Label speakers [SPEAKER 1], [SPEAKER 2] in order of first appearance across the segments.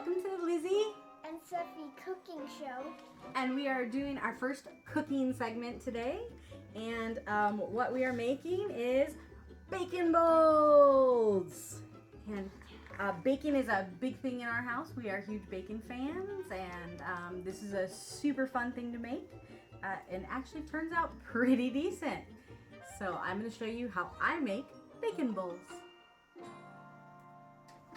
[SPEAKER 1] welcome to the Lizzie
[SPEAKER 2] and Sophie cooking show.
[SPEAKER 1] And we are doing our first cooking segment today. And what we are making is bacon bowls. And bacon is a big thing in our house. We are huge bacon fans, and this is a super fun thing to make. And actually turns out pretty decent. So I'm going to show you how I make bacon bowls.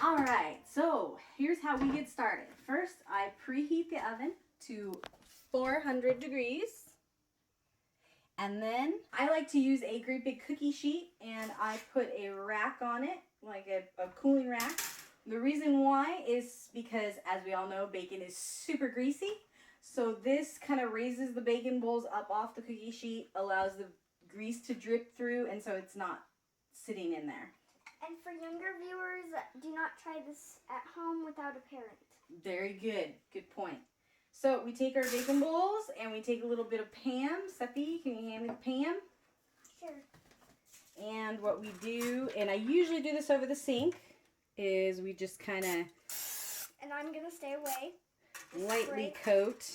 [SPEAKER 1] Alright, so here's how we get started. First, I preheat the oven to 400 degrees. And then I like to use a great big cookie sheet, and I put a rack on it, like a cooling rack. The reason why is because, as we all know, bacon is super greasy. So this kind of raises the bacon bowls up off the cookie sheet, allows the grease to drip through, and so it's not sitting in there.
[SPEAKER 2] And for younger viewers, do not try this at home without a parent.
[SPEAKER 1] Very good. Good point. So we take our bacon bowls and we take a little bit of Pam. Seppi, can you hand me the Pam?
[SPEAKER 2] Sure.
[SPEAKER 1] And what we do, and I usually do this over the sink, is we just kind of...
[SPEAKER 2] And I'm going to stay away.
[SPEAKER 1] Lightly coat,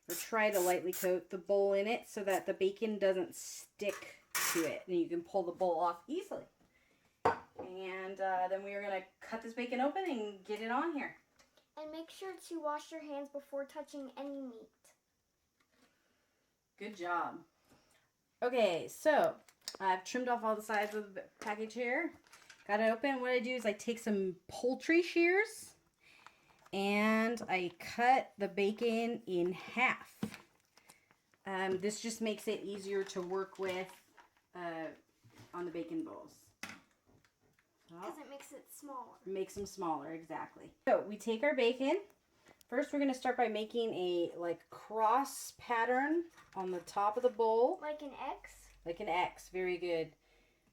[SPEAKER 1] or try to lightly coat the bowl in it so that the bacon doesn't stick to it. And you can pull the bowl off easily. And then we are going to cut this bacon open and get it on here.
[SPEAKER 2] And make sure to wash your hands before touching any meat.
[SPEAKER 1] Good job. Okay, so I've trimmed off all the sides of the package here. Got it open. What I do is I take some poultry shears and I cut the bacon in half. This just makes it easier to work with on the bacon bowls.
[SPEAKER 2] Because it makes it smaller.
[SPEAKER 1] Makes them smaller, exactly. So we take our bacon. First, we're going to start by making a cross pattern on the top of the bowl.
[SPEAKER 2] Like an X?
[SPEAKER 1] Like an X, very good.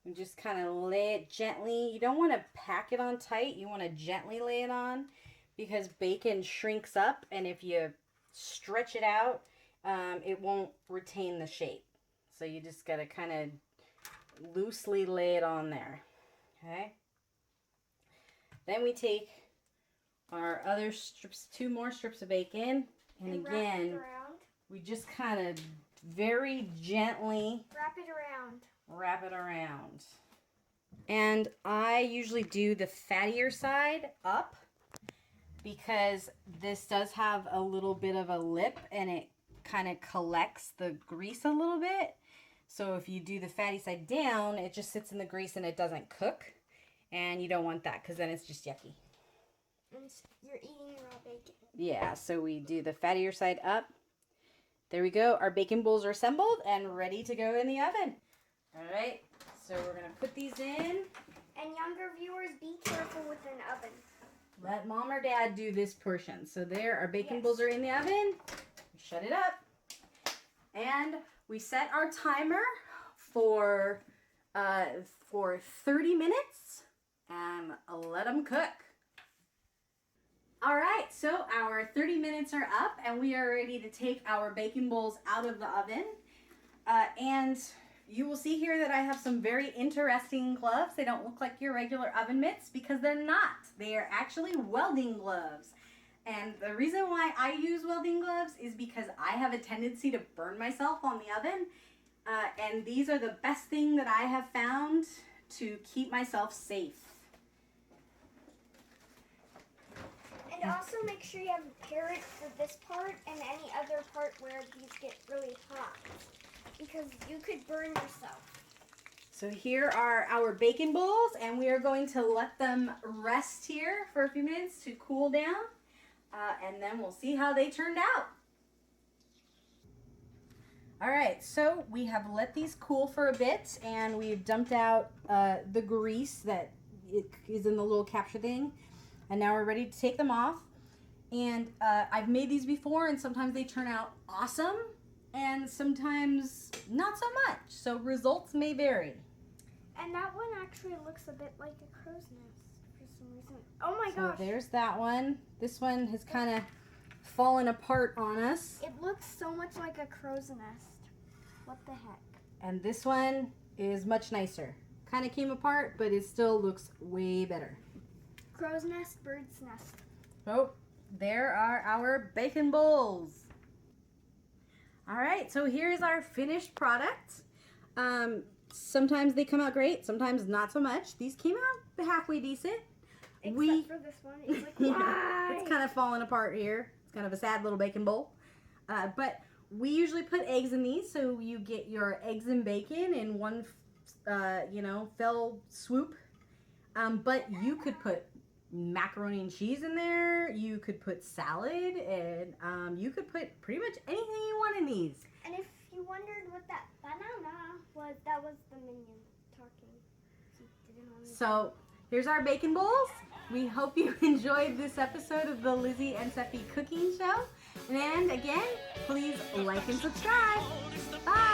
[SPEAKER 1] And just kind of lay it gently. You don't want to pack it on tight. You want to gently lay it on because bacon shrinks up, and if you stretch it out, it won't retain the shape. So you just got to kind of loosely lay it on there. Okay? Then we take our other strips, 2 more strips of bacon, and again, we just kind of very gently
[SPEAKER 2] wrap it around.
[SPEAKER 1] And I usually do the fattier side up because this does have a little bit of a lip and it kind of collects the grease a little bit. So if you do the fatty side down, it just sits in the grease and it doesn't cook. And you don't want that because then it's just yucky.
[SPEAKER 2] And you're eating raw bacon.
[SPEAKER 1] Yeah, so we do the fattier side up. There we go. Our bacon bowls are assembled and ready to go in the oven. All right, so we're going to put these in.
[SPEAKER 2] And younger viewers, be careful with an oven.
[SPEAKER 1] Let mom or dad do this portion. So there, our bacon bowls are in the oven. Shut it up. And we set our timer for 30 minutes. And let them cook. All right, so our 30 minutes are up and we are ready to take our bacon bowls out of the oven. And you will see here that I have some very interesting gloves. They don't look like your regular oven mitts because they're not. They are actually welding gloves. And the reason why I use welding gloves is because I have a tendency to burn myself on the oven. And these are the best thing that I have found to keep myself safe.
[SPEAKER 2] And also make sure you have a parent for this part and any other part where these get really hot, because you could burn yourself.
[SPEAKER 1] So here are our bacon bowls, and we are going to let them rest here for a few minutes to cool down, and then we'll see how they turned out. All right, so we have let these cool for a bit, and we've dumped out the grease that is in the little capture thing. And now we're ready to take them off. And I've made these before, and sometimes they turn out awesome, and sometimes not so much. So results may vary.
[SPEAKER 2] And that one actually looks a bit like a crow's nest for some reason. Oh my gosh.
[SPEAKER 1] So there's that one. This one has kind of fallen apart on us.
[SPEAKER 2] It looks so much like a crow's nest. What the heck?
[SPEAKER 1] And this one is much nicer. Kind of came apart, but it still looks way better.
[SPEAKER 2] Crow's nest, bird's nest.
[SPEAKER 1] Oh, there are our bacon bowls. All right, so here's our finished product. Sometimes they come out great, sometimes not so much. These came out halfway decent.
[SPEAKER 2] Except for this one. It's like,
[SPEAKER 1] Yeah,
[SPEAKER 2] why?
[SPEAKER 1] it's kind of falling apart here. It's kind of a sad little bacon bowl. But we usually put eggs in these, so you get your eggs and bacon in one, fell swoop. But you could put macaroni and cheese in there. You could put salad, and you could put pretty much anything you want in these.
[SPEAKER 2] And if you wondered what that banana was, that was the minion talking. He didn't want me to-
[SPEAKER 1] So here's our bacon bowls. We hope you enjoyed this episode of the Lizzie and Seffi Cooking Show. And again, please like and subscribe. Bye.